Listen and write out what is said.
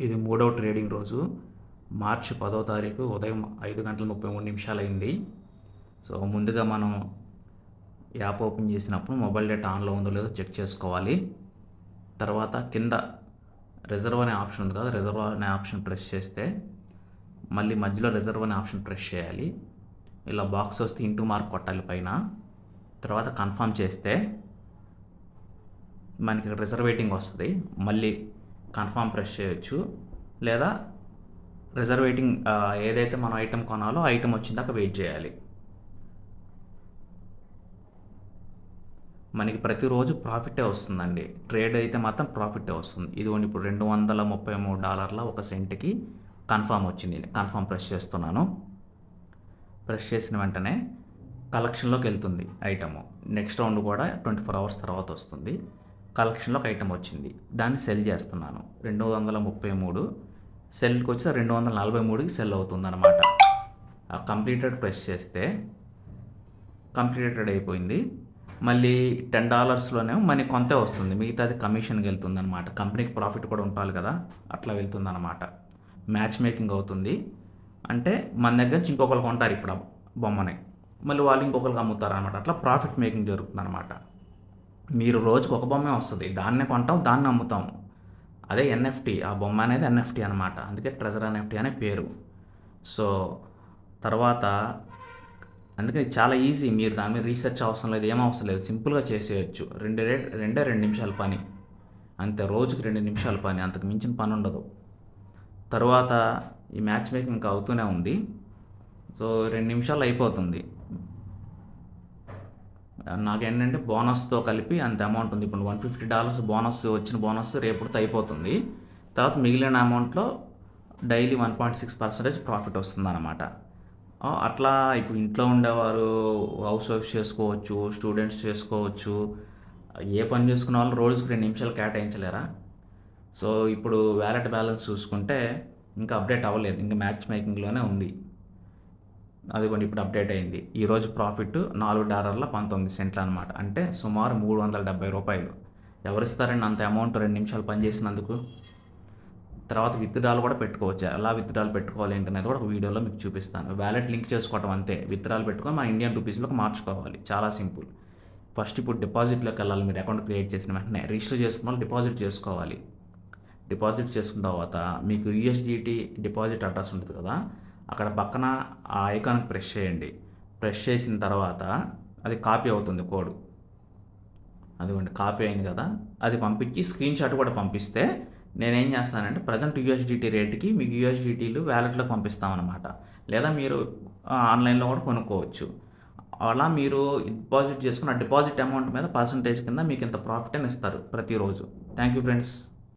ఇది మూడవ ట్రేడింగ్ రోజు మార్చి 10వ తారీఖు ఉదయం 5:33 అయింది. సో ముందుగా మనం యాప్ ఓపెన్ చేసినప్పుడు మొబైల్ డేటా ఆన్లో ఉందో లేదో చెక్ చేసుకోవాలి. తర్వాత కింద రిజర్వ్ అనే ఆప్షన్ ఉంది కదా, రిజర్వ్ అనే ఆప్షన్ ప్రెస్ చేస్తే మళ్ళీ మధ్యలో రిజర్వ్ అనే ఆప్షన్ ప్రెస్ చేయాలి. ఇలా బాక్స్ వస్తే ఇంటూ మార్క్ కొట్టాలి పైన. తర్వాత కన్ఫర్మ్ చేస్తే మనకి రిజర్వేటింగ్ వస్తుంది. మళ్ళీ కన్ఫర్మ్ ప్రెస్ చేయొచ్చు, లేదా రిజర్వేటింగ్ ఏదైతే మనం ఐటెం కొనాలో ఐటెం వచ్చిందాక వెయిట్ చేయాలి. మనకి ప్రతిరోజు ప్రాఫిటే వస్తుందండి. ట్రేడ్ అయితే మాత్రం ప్రాఫిటే వస్తుంది. ఇదిగోండి ఇప్పుడు $233 ఒక సెంట్కి కన్ఫర్మ్ వచ్చింది. కన్ఫర్మ్ ప్రెస్ చేస్తున్నాను. ప్రెస్ చేసిన వెంటనే కలెక్షన్లోకి వెళ్తుంది ఐటము. నెక్స్ట్ రౌండ్ కూడా 24 అవర్స్ తర్వాత వస్తుంది. కలెక్షన్లోకి ఐటమ్ వచ్చింది, దాన్ని సెల్ చేస్తున్నాను. 233 సెల్కి వచ్చి 243కి సెల్ అవుతుంది అనమాట. కంప్లీటెడ్ ప్రెస్ చేస్తే కంప్లీటెడ్ అయిపోయింది. మళ్ళీ $10లోనే మనకి కొంతే వస్తుంది, మిగతాది కమిషన్కి వెళ్తుంది అనమాట. కంపెనీకి ప్రాఫిట్ కూడా ఉండాలి కదా, అట్లా వెళ్తుంది అనమాట. మ్యాచ్ మేకింగ్ అవుతుంది. అంటే మన దగ్గర నుంచి ఇంకొకరు కొంటారు ఇప్పుడు ఆ బొమ్మని, మళ్ళీ వాళ్ళు ఇంకొకరికి అమ్ముతారు అనమాట. అట్లా ప్రాఫిట్ మేకింగ్ జరుగుతుంది అనమాట. మీరు రోజుకు ఒక బొమ్మే వస్తుంది, దాన్నే కొంటాం, దాన్ని అమ్ముతాం. అదే ఎన్ఎఫ్టీ, ఆ బొమ్మ అనేది ఎన్ఎఫ్టీ అనమాట. అందుకే ట్రెజర్ ఎన్ఎఫ్టీ అనే పేరు. సో తర్వాత అందుకని చాలా ఈజీ. మీరు దాని మీద రీసెర్చ్ అవసరం లేదు, ఏం అవసరం లేదు, సింపుల్గా చేసేయచ్చు. రెండే 2 నిమిషాల పని అంతే. రోజుకి 2 నిమిషాల పని, అంతకు మించిన పని ఉండదు. తర్వాత ఈ మ్యాచ్ మేకింగ్ ఇంకా అవుతూనే ఉంది. సో 2 నిమిషాలు అయిపోతుంది. నాకేంటంటే బోనస్తో కలిపి అంత అమౌంట్ ఉంది. ఇప్పుడు $150 బోనస్ వచ్చిన బోనస్ రేపుతో అయిపోతుంది. తర్వాత మిగిలిన అమౌంట్లో డైలీ 1.6% ప్రాఫిట్ వస్తుంది అనమాట. అట్లా ఇప్పుడు ఇంట్లో ఉండేవారు హౌస్ వైఫ్ చేసుకోవచ్చు, స్టూడెంట్స్ చేసుకోవచ్చు. ఏ పని చేసుకున్న వాళ్ళు రోజుకు 2 నిమిషాలు కేటాయించలేరా? సో ఇప్పుడు వ్యాలెట్ బ్యాలెన్స్ చూసుకుంటే ఇంకా అప్డేట్ అవ్వలేదు, ఇంకా మ్యాచ్ మేకింగ్లోనే ఉంది. అదిగోండి ఇప్పుడు అప్డేట్ అయింది. ఈరోజు ప్రాఫిట్ $4.19 అనమాట. అంటే సుమారు $370. ఎవరిస్తారండి అంత అమౌంట్ 2 నిమిషాలు పనిచేసినందుకు? తర్వాత విత్డ్రాల్ కూడా పెట్టుకోవచ్చు. ఎలా విత్డ్రాల్ పెట్టుకోవాలి ఏంటనేది కూడా ఒక వీడియోలో మీకు చూపిస్తాను. వ్యాలెట్ లింక్ చేసుకోవటం అంతే. విత్డ్రాల్ పెట్టుకొని మన ఇండియన్ రూపీస్లోకి మార్చుకోవాలి, చాలా సింపుల్. ఫస్ట్ ఇప్పుడు డిపాజిట్లోకి వెళ్ళాలి. మీరు అకౌంట్ క్రియేట్ చేసిన వెంటనే రిజిస్టర్ చేసుకున్న వాళ్ళు డిపాజిట్ చేసుకోవాలి. డిపాజిట్ చేసుకున్న తర్వాత మీకు USDT డిపాజిట్ అడ్రస్ ఉంటుంది కదా, అక్కడ పక్కన ఆ ఐకాన్కి ప్రెస్ చేయండి. ప్రెస్ చేసిన తర్వాత అది కాపీ అవుతుంది కోడ్. అదిగోండి కాపీ అయింది కదా, అది పంపించి స్క్రీన్ షాట్ కూడా పంపిస్తే నేనేం చేస్తానంటే ప్రజెంట్ USDT రేట్కి మీకు USDTలు వ్యాలెట్లోకి పంపిస్తామన్నమాట. లేదా మీరు ఆన్లైన్లో కూడా కొనుక్కోవచ్చు. అలా మీరు డిపాజిట్ చేసుకున్న డిపాజిట్ అమౌంట్ మీద పర్సంటేజ్ కింద మీకు ఇంత ప్రాఫిట్ అని ఇస్తారు ప్రతిరోజు. Thank you friends.